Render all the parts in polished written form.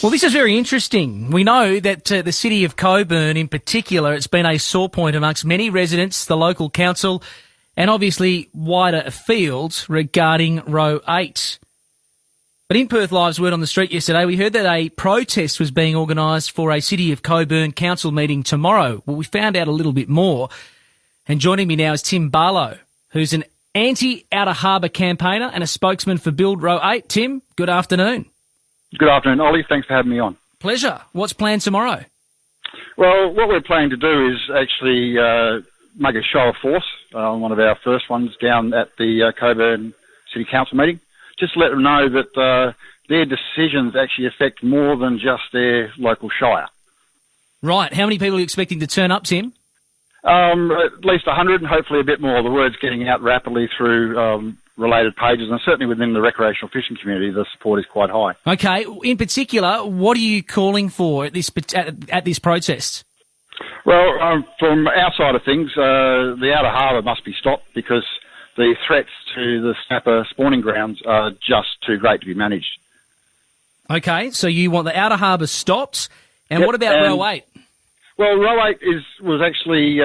Well, this is very interesting. We know that the city of Cockburn in particular, it's been a sore point amongst many residents, the local council, and obviously wider afield regarding Row 8. But in Perth Live's Word on the Street yesterday, we heard that a protest was being organised for a City of Cockburn council meeting tomorrow. Well, we found out a little bit more. And joining me now is Tim Barlow, who's an anti-Outer Harbour campaigner and a spokesman for Build Row 8. Tim, good afternoon. Good afternoon, Ollie. Thanks for having me on. Pleasure. What's planned tomorrow? Well, what we're planning to do is actually make a show of force on one of our first ones down at the Cockburn City Council meeting. Just to let them know that their decisions actually affect more than just their local shire. Right. How many people are you expecting to turn up, Tim? At least 100 and hopefully a bit more. The word's getting out rapidly through related pages, and certainly within the recreational fishing community, the support is quite high. Okay. In particular, what are you calling for at this protest? Well, from our side of things, the Outer Harbour must be stopped because the threats to the snapper spawning grounds are just too great to be managed. Okay, so you want the Outer Harbour stopped, and what about Row 8? Well, Row 8 was actually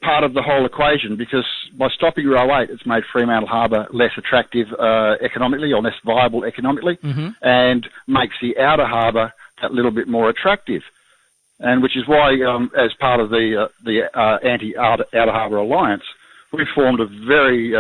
part of the whole equation because by stopping Row 8, it's made Fremantle Harbour less attractive economically or less viable economically, and makes the Outer Harbour that little bit more attractive. And which is why, as part of the anti-Outer Harbour Alliance, we formed a very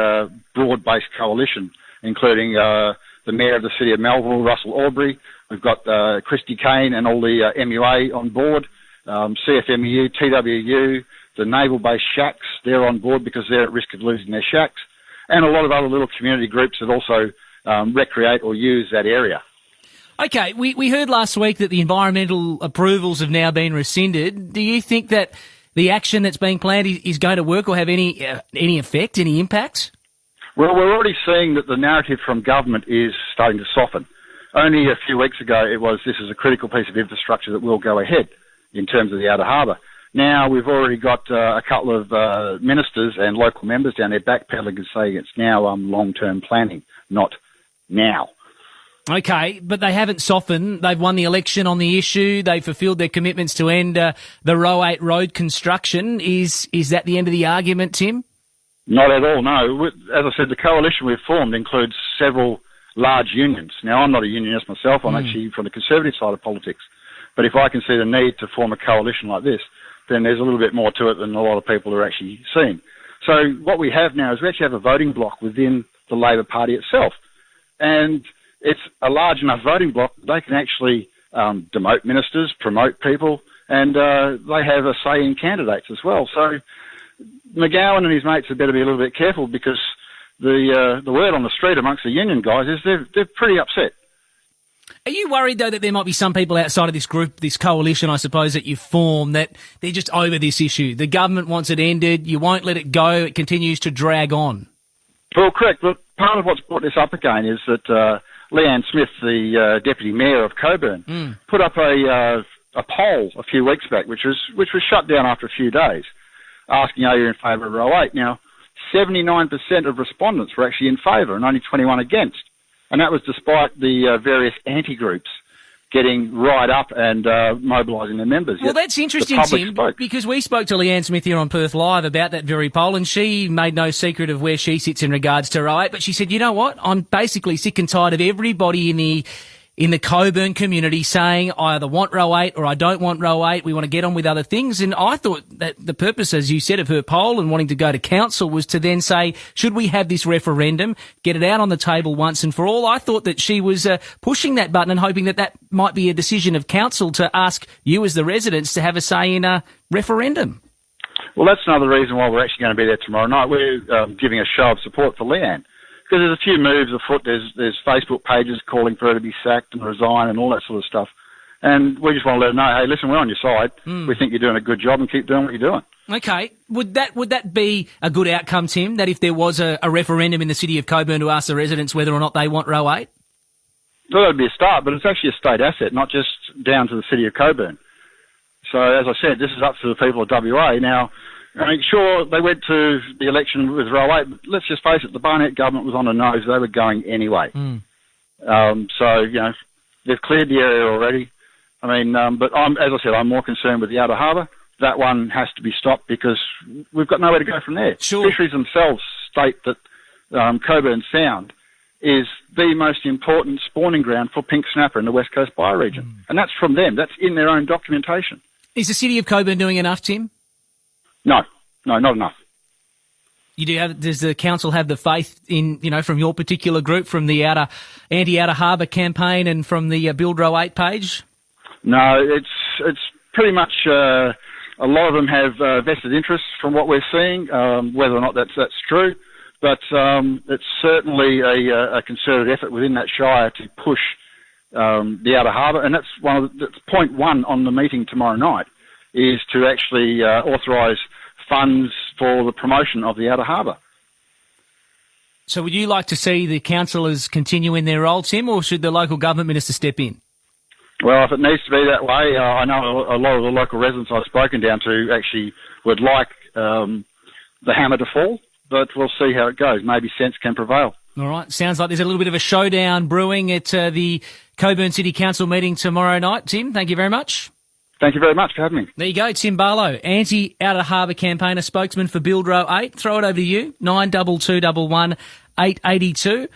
broad-based coalition, including the Mayor of the City of Melville, Russell Aubrey. We've got Christy Kane and all the MUA on board, CFMEU, TWU, the naval-based shacks, they're on board because they're at risk of losing their shacks, and a lot of other little community groups that also recreate or use that area. Okay, we heard last week that the environmental approvals have now been rescinded. Do you think that the action that's being planned is going to work or have any effect, any impact? Well, we're already seeing that the narrative from government is starting to soften. Only a few weeks ago it was this is a critical piece of infrastructure that will go ahead in terms of the Outer Harbour. Now we've already got a couple of ministers and local members down there backpedaling and saying it's now long-term planning, not now. Okay, but they haven't softened. They've won the election on the issue. They've fulfilled their commitments to end the Row 8 road construction. Is that the end of the argument, Tim? Not at all, no. As I said, the coalition we've formed includes several large unions. Now, I'm not a unionist myself. I'm actually from the Conservative side of politics. But if I can see the need to form a coalition like this, then there's a little bit more to it than a lot of people are actually seeing. So what we have now is we actually have a voting bloc within the Labor Party itself. And it's a large enough voting bloc that they can actually demote ministers, promote people, and they have a say in candidates as well. So McGowan and his mates had better be a little bit careful because the word on the street amongst the union guys is they're pretty upset. Are you worried, though, that there might be some people outside of this group, this coalition, I suppose, that you form, that they're just over this issue? The government wants it ended. You won't let it go. It continues to drag on. Well, correct. But part of what's brought this up again is that Leanne Smith, the Deputy Mayor of Cockburn, put up a poll a few weeks back, which was shut down after a few days, asking are you in favour of Row 8? Now, 79% of respondents were actually in favour and only 21 against. And that was despite the various anti-groups getting right up and mobilising their members. Well, that's interesting, Tim, because we spoke to Leanne Smith here on Perth Live about that very poll, and she made no secret of where she sits in regards to Row 8, but she said, you know what, I'm basically sick and tired of everybody in the Cockburn community saying I either want Row 8 or I don't want Row 8, we want to get on with other things. And I thought that the purpose, as you said, of her poll and wanting to go to council was to then say, should we have this referendum, get it out on the table once and for all? I thought that she was pushing that button and hoping that might be a decision of council to ask you as the residents to have a say in a referendum. Well, that's another reason why we're actually going to be there tomorrow night. We're giving a show of support for Leanne. Because there's a few moves afoot. There's Facebook pages calling for her to be sacked and resign and all that sort of stuff. And we just want to let her know, hey, listen, we're on your side. We think you're doing a good job and keep doing what you're doing. Okay. Would that be a good outcome, Tim, that if there was a referendum in the city of Cockburn to ask the residents whether or not they want Row 8? Well, that would be a start, but it's actually a state asset, not just down to the city of Cockburn. So, as I said, this is up to the people of WA. Now, I mean, sure, they went to the election with Row 8, but let's just face it, the Barnett government was on the nose. They were going anyway. So, you know, They've cleared the area already. I mean, but as I said, I'm more concerned with the Outer Harbour. That one has to be stopped because we've got nowhere to go from there. Sure. Fisheries themselves state that Coburn Sound is the most important spawning ground for pink snapper in the West Coast bioregion. And that's from them. That's in their own documentation. Is the City of Coburn doing enough, Tim? No, not enough. Does the council have the faith in, from your particular group, from the anti-Outer Harbour campaign and from the Build Row 8 page? No, it's pretty much a lot of them have vested interests from what we're seeing, whether or not that's true. But it's certainly a concerted effort within that shire to push the Outer Harbour, and that's that's point one on the meeting tomorrow night, is to actually authorise funds for the promotion of the Outer Harbour. So would you like to see the councillors continue in their role, Tim, or should the local government minister step in? Well, if it needs to be that way, I know a lot of the local residents I've spoken down to actually would like the hammer to fall, but we'll see how it goes. Maybe sense can prevail. All right. Sounds like there's a little bit of a showdown brewing at the Coburn City Council meeting tomorrow night. Tim, thank you very much. Thank you very much for having me. There you go, Tim Barlow, anti-Outer Harbour campaigner, spokesman for Build Row 8. Throw it over to you, 9221 882.